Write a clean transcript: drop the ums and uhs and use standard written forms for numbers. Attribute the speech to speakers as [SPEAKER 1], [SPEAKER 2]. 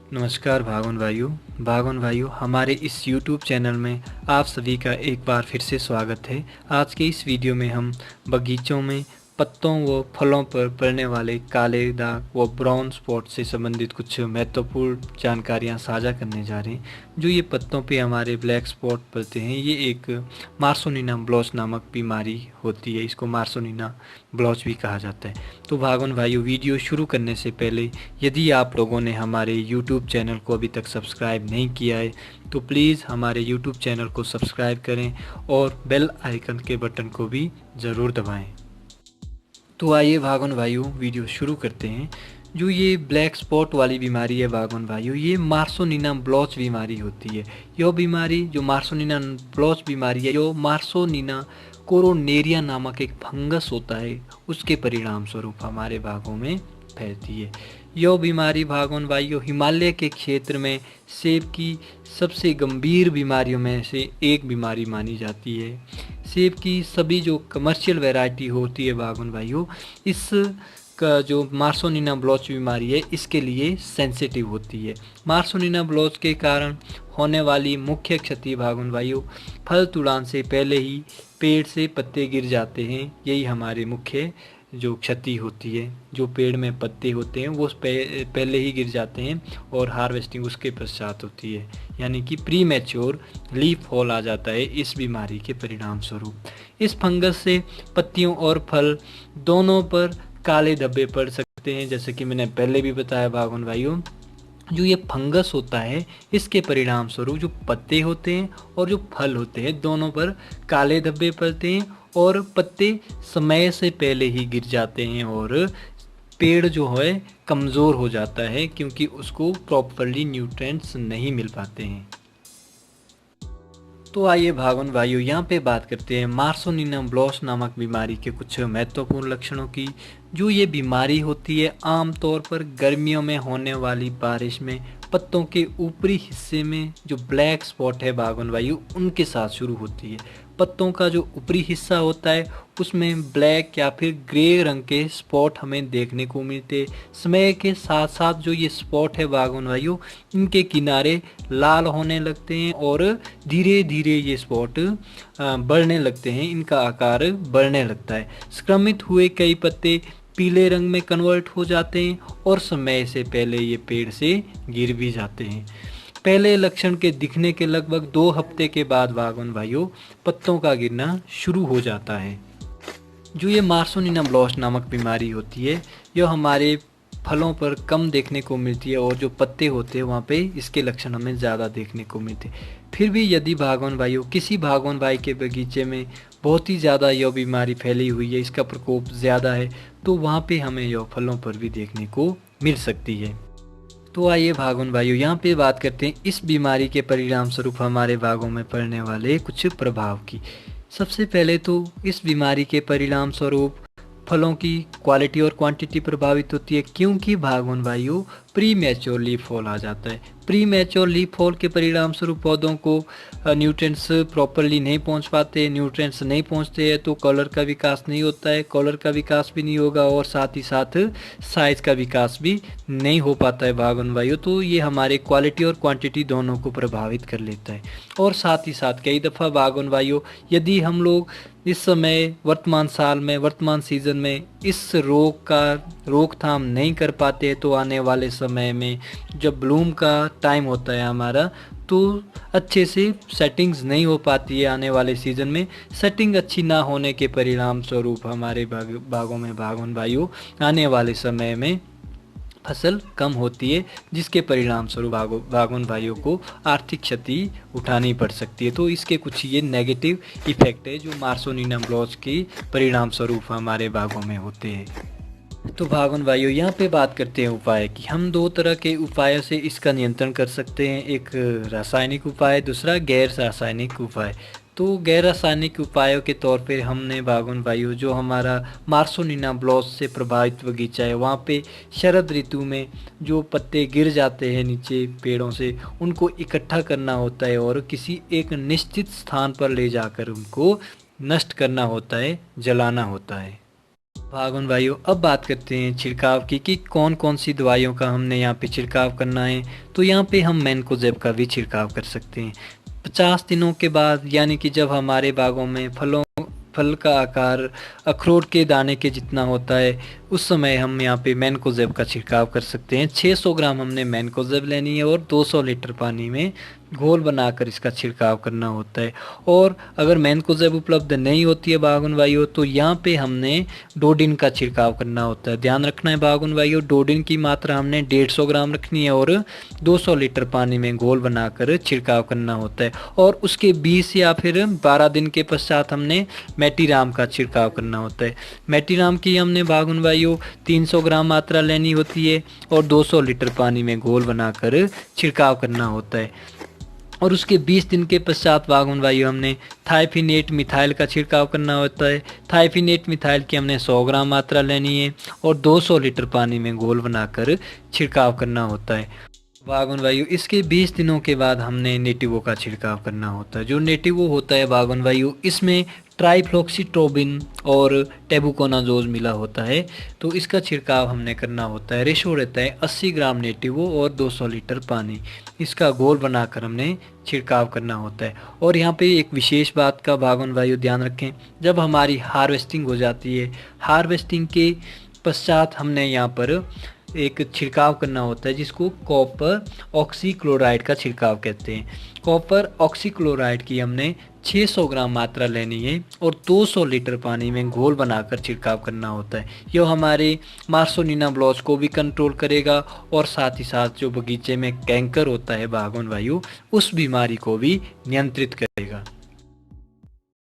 [SPEAKER 1] नमस्कार भागवन भाइयों हमारे इस YouTube चैनल में आप सभी का एक बार फिर से स्वागत है। आज के इस वीडियो में हम बगीचों में पत्तों व फलों पर पड़ने वाले काले दाग व ब्राउन स्पॉट से संबंधित कुछ महत्वपूर्ण जानकारियां साझा करने जा रहे हैं। जो ये पत्तों पे हमारे ब्लैक स्पॉट पड़ते हैं, ये एक मार्सोनिना ब्लॉच नामक बीमारी होती है। इसको मार्सोनिना ब्लॉच भी कहा जाता है। तो भागवन भाइयों, वीडियो शुरू करने से पहले यदि आप लोगों ने हमारे YouTube चैनल को अभी तक सब्सक्राइब नहीं किया है तो प्लीज़ हमारे YouTube चैनल को सब्सक्राइब करें और बेल आइकन के बटन को भी ज़रूर दबाएं। तो आइए भागवन भाइयों, वीडियो शुरू करते हैं। जो ये ब्लैक स्पॉट वाली बीमारी है भागवन भाइयों, ये मार्सोनिना ब्लॉच बीमारी होती है। यह बीमारी जो मार्सोनिना ब्लॉच बीमारी है, जो मार्सोनिना कोरोनेरिया नामक एक फंगस होता है, उसके परिणाम स्वरूप हमारे बागों में फैलती है। यह बीमारी भागवन भाइयों हिमालय के क्षेत्र में सेब की सबसे गंभीर बीमारियों में से एक बीमारी मानी जाती है। सेब की सभी जो कमर्शियल वैरायटी होती है भागवन भाइयों, इस का जो मार्सोनिना ब्लॉच बीमारी है इसके लिए सेंसिटिव होती है। मार्सोनिना ब्लॉच के कारण होने वाली मुख्य क्षति भागवन भाइयों, फल तुड़ान से पहले ही पेड़ से पत्ते गिर जाते हैं। यही हमारे मुख्य जो क्षति होती है। जो पेड़ में पत्ते होते हैं वो पहले ही गिर जाते हैं और हार्वेस्टिंग उसके पश्चात होती है, यानी कि प्री मैच्योर लीफ फॉल आ जाता है इस बीमारी के परिणाम स्वरूप। इस फंगस से पत्तियों और फल दोनों पर काले धब्बे पड़ सकते हैं। जैसे कि मैंने पहले भी बताया भागवन भाइयों, जो ये फंगस होता है इसके परिणाम स्वरूप जो पत्ते होते हैं और जो फल होते हैं दोनों पर काले धब्बे पड़ते हैं और पत्ते समय से पहले ही गिर जाते हैं और पेड़ जो है कमज़ोर हो जाता है, क्योंकि उसको प्रॉपरली न्यूट्रिएंट्स नहीं मिल पाते हैं। तो आइए भागवन भाइयों, यहाँ पे बात करते हैं मार्सोनिना ब्लॉच नामक बीमारी के कुछ महत्वपूर्ण लक्षणों की। जो ये बीमारी होती है आमतौर पर गर्मियों में होने वाली बारिश में पत्तों के ऊपरी हिस्से में जो ब्लैक स्पॉट है भागवन भाइयों उनके साथ शुरू होती है। पत्तों का जो ऊपरी हिस्सा होता है उसमें ब्लैक या फिर ग्रे रंग के स्पॉट हमें देखने को मिलते। समय के साथ साथ जो ये स्पॉट है भागवन भाइयों, इनके किनारे लाल होने लगते हैं और धीरे धीरे ये स्पॉट बढ़ने लगते हैं, इनका आकार बढ़ने लगता है। संक्रमित हुए कई पत्ते पीले रंग में कन्वर्ट हो जाते हैं और समय से पहले ये पेड़ से गिर भी जाते हैं। पहले लक्षण के दिखने के लगभग 2 हफ्ते के बाद भागवन भाइयों पत्तों का गिरना शुरू हो जाता है। जो ये मार्सोनिना ब्लॉच नामक बीमारी होती है, यह हमारे फलों पर कम देखने को मिलती है और जो पत्ते होते हैं वहाँ पे इसके लक्षण हमें ज़्यादा देखने को मिलते हैं। फिर भी यदि भागवन भाइयों किसी भागवन भाई के बगीचे में बहुत ही ज़्यादा यह बीमारी फैली हुई है, इसका प्रकोप ज़्यादा है, तो वहाँ पे हमें यह फलों पर भी देखने को मिल सकती है। तो आइए भागवन भाइयों, यहाँ पे बात करते हैं इस बीमारी के परिणाम स्वरूप हमारे बागों में पड़ने वाले कुछ प्रभाव की। सबसे पहले तो इस बीमारी के परिणाम स्वरूप फलों की क्वालिटी और क्वांटिटी प्रभावित होती है, क्योंकि भागवन भाइयों प्री मैच्योर लीफ फॉल आ जाता है। प्री मैच्योर लीफ फॉल के परिणाम स्वरूप पौधों को न्यूट्रिएंट्स प्रॉपरली नहीं पहुंच पाते। न्यूट्रिएंट्स नहीं पहुंचते हैं तो कलर का विकास नहीं होता है, कलर का विकास भी नहीं होगा और साथ ही साथ साइज का विकास भी नहीं हो पाता है भागवन भाइयों। तो ये हमारे क्वालिटी और क्वांटिटी दोनों को प्रभावित कर लेता है। और साथ ही साथ कई दफ़ा भागवन भाइयों यदि हम लोग इस समय वर्तमान साल में वर्तमान सीज़न में इस रोग का रोकथाम नहीं कर पाते तो आने वाले समय में जब ब्लूम का टाइम होता है हमारा, तो अच्छे से सेटिंग्स नहीं हो पाती है। आने वाले सीज़न में सेटिंग अच्छी ना होने के परिणाम स्वरूप हमारे बागों में भागवन भाइयों आने वाले समय में फसल कम होती है, जिसके परिणाम स्वरूप बागवन भाइयों को आर्थिक क्षति उठानी पड़ सकती है। तो इसके कुछ ये नेगेटिव इफेक्ट है जो मार्सोनिना ब्लॉच के परिणाम स्वरूप हमारे बागों में होते हैं। तो भागवन भाइयों, यहाँ पे बात करते हैं उपाय की। हम 2 तरह के उपायों से इसका नियंत्रण कर सकते हैं, एक रासायनिक उपाय, दूसरा गैर रासायनिक उपाय। तो गैर रासायनिक उपायों के तौर पे हमने भागवन भाइयों जो हमारा मार्सोनिना ब्लॉच से प्रभावित बगीचा है वहाँ पे शरद ऋतु में जो पत्ते गिर जाते हैं नीचे पेड़ों से, उनको इकट्ठा करना होता है और किसी एक निश्चित स्थान पर ले जाकर उनको नष्ट करना होता है, जलाना होता है। भागोन भाइयों, अब बात करते हैं छिड़काव की कि कौन कौन सी दवाइयों का हमने यहाँ पे छिड़काव करना है। तो यहाँ पे हम मैनकोजेब का भी छिड़काव कर सकते हैं 50 दिनों के बाद, यानी कि जब हमारे बागों में फल का आकार अखरोट के दाने के जितना होता है, उस समय हम यहाँ पे मैनकोजेब का छिड़काव कर सकते हैं। 600 ग्राम हमने मैनकोजेब लेनी है और 200 लीटर पानी में घोल बनाकर इसका छिड़काव करना होता है। और अगर मैनकोजेब उपलब्ध नहीं होती है बागुन भाइयों, तो यहाँ पे हमने डोडिन का छिड़काव करना होता है। ध्यान रखना है बागुन भाइयों, डोडिन की मात्रा हमने 150 ग्राम रखनी है और 200 लीटर पानी में घोल बनाकर छिड़काव करना होता है। और उसके 20 या फिर 12 दिन के पश्चात हमने मेटीराम का छिड़काव करना होता है। मेटीराम की हमने बागुन भाइयों 300 ग्राम मात्रा लेनी होती है और 200 लीटर पानी में घोल बनाकर छिड़काव करना होता है। और उसके 20 दिन के पश्चात बागुन भाइयों हमने थाइफिनेट मिथाइल का छिड़काव करना होता है। थाइफिनेट मिथाइल की हमने 100 ग्राम मात्रा लेनी है और 200 लीटर पानी में घोल बनाकर छिड़काव करना होता है। बागुन भाइयों, इसके 20 दिनों के बाद हमने नेटिवो का छिड़काव करना होता है। जो नेटिवो होता है बागुन भाइयों, इसमें ट्राइफ्लॉक्सीट्रोबिन और टेबुकोनाजोल मिला होता है, तो इसका छिड़काव हमने करना होता है। रेशो रहता है 80 ग्राम नेटिवो और 200 लीटर पानी, इसका घोल बनाकर हमने छिड़काव करना होता है। और यहाँ पे एक विशेष बात का बागुन भाइयों ध्यान रखें, जब हमारी हार्वेस्टिंग हो जाती है, हार्वेस्टिंग के पश्चात हमने यहाँ पर एक छिड़काव करना होता है जिसको कॉपर ऑक्सीक्लोराइड का छिड़काव कहते हैं। कॉपर ऑक्सीक्लोराइड की हमने 600 ग्राम मात्रा लेनी है और 200 लीटर पानी में घोल बनाकर छिड़काव करना होता है। यह हमारे मार्सोनिना ब्लॉच को भी कंट्रोल करेगा और साथ ही साथ जो बगीचे में कैंकर होता है बागवान वायु, उस बीमारी को भी नियंत्रित करेगा।